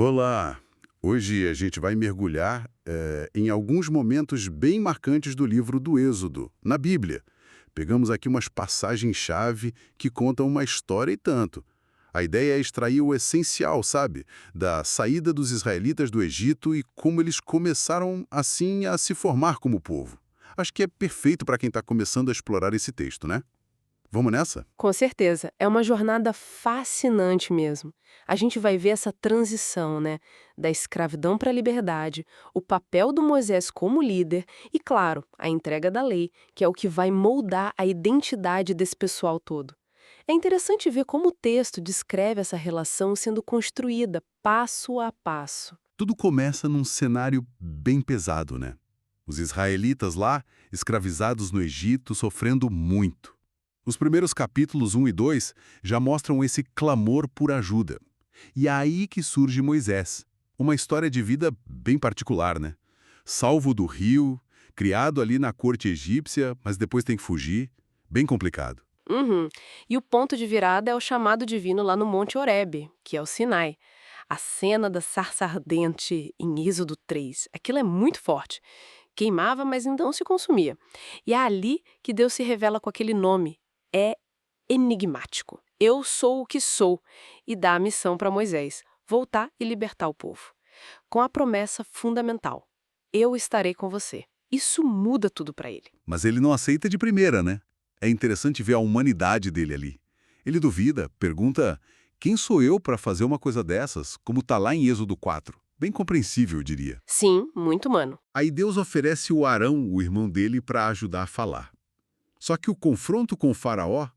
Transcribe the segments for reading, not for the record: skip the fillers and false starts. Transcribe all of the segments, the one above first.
Olá! Hoje a gente vai mergulhar em alguns momentos bem marcantes do livro do Êxodo, na Bíblia. Pegamos aqui umas passagens-chave que contam uma história e tanto. A ideia é extrair o essencial, sabe? Da saída dos israelitas do Egito e como eles começaram, assim, a se formar como povo. Acho que é perfeito para quem está começando a explorar esse texto, né? Vamos nessa? Com certeza, é uma jornada fascinante mesmo. A gente vai ver essa transição, né, da escravidão para a liberdade, o papel do Moisés como líder e, claro, a entrega da lei, que é o que vai moldar a identidade desse pessoal todo. É interessante ver como o texto descreve essa relação sendo construída passo a passo. Tudo começa num cenário bem pesado, né? Os israelitas lá, escravizados no Egito, sofrendo muito. Os primeiros capítulos 1 e 2 já mostram esse clamor por ajuda. E é aí que surge Moisés. Uma história de vida bem particular, né? Salvo do rio, criado ali na corte egípcia, mas depois tem que fugir. Bem complicado. Uhum. E o ponto de virada é o chamado divino lá no Monte Horebe, que é o Sinai. A cena da sarça ardente em Êxodo 3. Aquilo é muito forte. Queimava, mas não se consumia. E é ali que Deus se revela com aquele nome. É enigmático. Eu sou o que sou. E dá a missão para Moisés: voltar e libertar o povo. Com a promessa fundamental: eu estarei com você. Isso muda tudo para ele. Mas ele não aceita de primeira, né? É interessante ver a humanidade dele ali. Ele duvida, pergunta: quem sou eu para fazer uma coisa dessas, como está lá em Êxodo 4? Bem compreensível, eu diria. Sim, muito humano. Aí Deus oferece o Arão, o irmão dele, para ajudar a falar. Só que o confronto com o faraó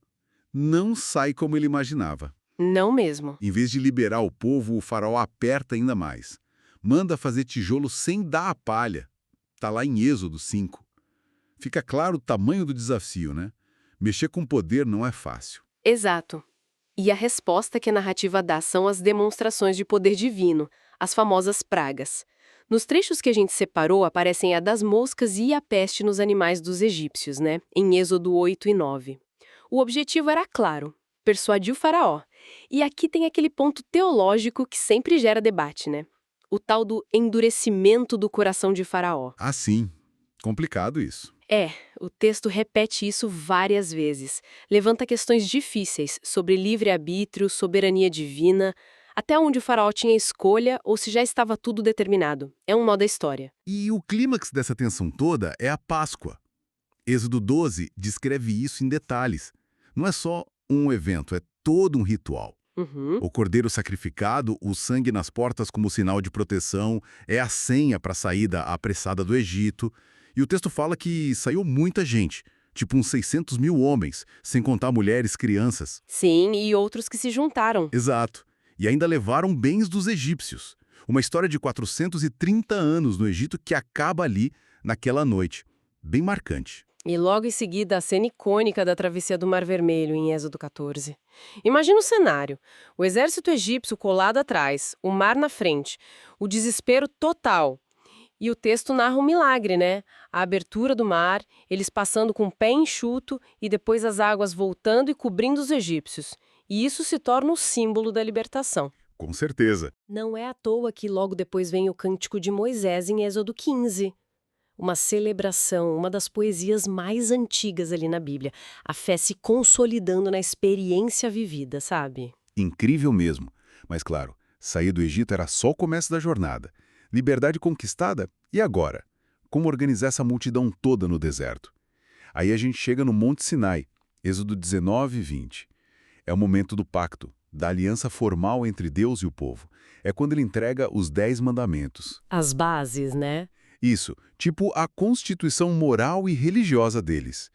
não sai como ele imaginava. Não mesmo. Em vez de liberar o povo, o faraó aperta ainda mais. Manda fazer tijolo sem dar a palha. Está lá em Êxodo 5. Fica claro o tamanho do desafio, né? Mexer com poder não é fácil. Exato. E a resposta que a narrativa dá são as demonstrações de poder divino, as famosas pragas. Nos trechos que a gente separou, aparecem a das moscas e a peste nos animais dos egípcios, né? Em Êxodo 8 e 9. O objetivo era claro: persuadir o faraó. E aqui tem aquele ponto teológico que sempre gera debate, né? O tal do endurecimento do coração de faraó. Ah, sim. Complicado isso. É, o texto repete isso várias vezes. Levanta questões difíceis sobre livre-arbítrio, soberania divina, até onde o faraó tinha escolha ou se já estava tudo determinado. É um nó da história. E o clímax dessa tensão toda é a Páscoa. Êxodo 12 descreve isso em detalhes. Não é só um evento, é todo um ritual. Uhum. O cordeiro sacrificado, o sangue nas portas como sinal de proteção, é a senha para a saída apressada do Egito. E o texto fala que saiu muita gente, tipo uns 600 mil homens, sem contar mulheres, crianças. Sim, e outros que se juntaram. Exato. E ainda levaram bens dos egípcios. Uma história de 430 anos no Egito que acaba ali, naquela noite. Bem marcante. E logo em seguida a cena icônica da travessia do Mar Vermelho, em Êxodo 14. Imagina o cenário: o exército egípcio colado atrás, o mar na frente, o desespero total. E o texto narra um milagre, né? A abertura do mar, eles passando com o pé enxuto e depois as águas voltando e cobrindo os egípcios. E isso se torna o símbolo da libertação. Com certeza. Não é à toa que logo depois vem o Cântico de Moisés em Êxodo 15. Uma celebração, uma das poesias mais antigas ali na Bíblia. A fé se consolidando na experiência vivida, sabe? Incrível mesmo. Mas claro, sair do Egito era só o começo da jornada. Liberdade conquistada? E agora? Como organizar essa multidão toda no deserto? Aí a gente chega no Monte Sinai, Êxodo 19 e 20. É o momento do pacto, da aliança formal entre Deus e o povo. É quando ele entrega os 10 mandamentos. As bases, né? Isso, tipo a constituição moral e religiosa deles.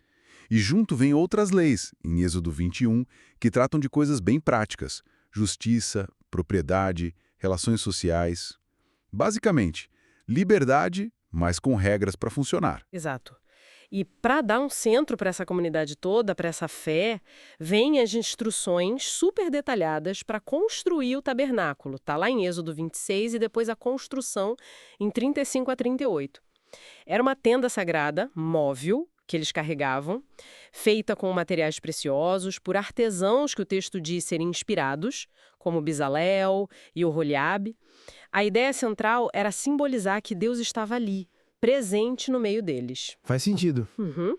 E junto vem outras leis, em Êxodo 21, que tratam de coisas bem práticas: justiça, propriedade, relações sociais. Basicamente, liberdade, mas com regras para funcionar. Exato. E para dar um centro para essa comunidade toda, para essa fé, vêm as instruções super detalhadas para construir o tabernáculo. Tá lá em Êxodo 26 e depois a construção em 35 a 38. Era uma tenda sagrada, móvel, que eles carregavam, feita com materiais preciosos, por artesãos que o texto diz serem inspirados, como Bezalel e Oholiabe. A ideia central era simbolizar que Deus estava ali, presente no meio deles. Faz sentido. Uhum.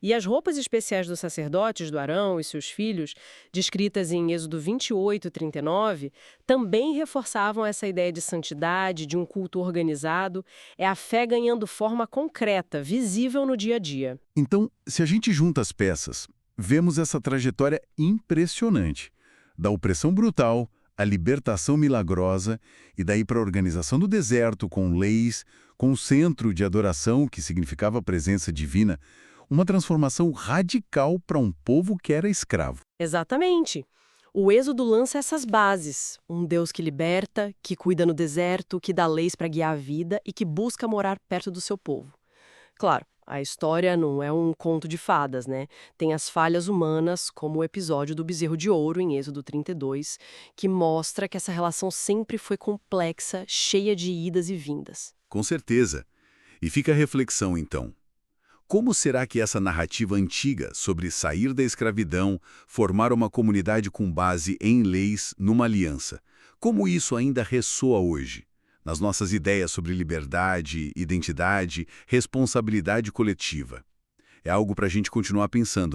E as roupas especiais dos sacerdotes, do Arão e seus filhos, descritas em Êxodo 28, 39, também reforçavam essa ideia de santidade, de um culto organizado. É a fé ganhando forma concreta, visível no dia a dia. Então, se a gente junta as peças, vemos essa trajetória impressionante. Da opressão brutal, à libertação milagrosa, e daí para a organização do deserto, com leis, com o centro de adoração, que significava a presença divina, uma transformação radical para um povo que era escravo. Exatamente. O Êxodo lança essas bases. Um Deus que liberta, que cuida no deserto, que dá leis para guiar a vida e que busca morar perto do seu povo. Claro, a história não é um conto de fadas, né? Tem as falhas humanas, como o episódio do bezerro de ouro, em Êxodo 32, que mostra que essa relação sempre foi complexa, cheia de idas e vindas. Com certeza. E fica a reflexão, então. Como será que essa narrativa antiga sobre sair da escravidão, formar uma comunidade com base em leis, numa aliança, como isso ainda ressoa hoje? Nas nossas ideias sobre liberdade, identidade, responsabilidade coletiva. É algo para a gente continuar pensando, né?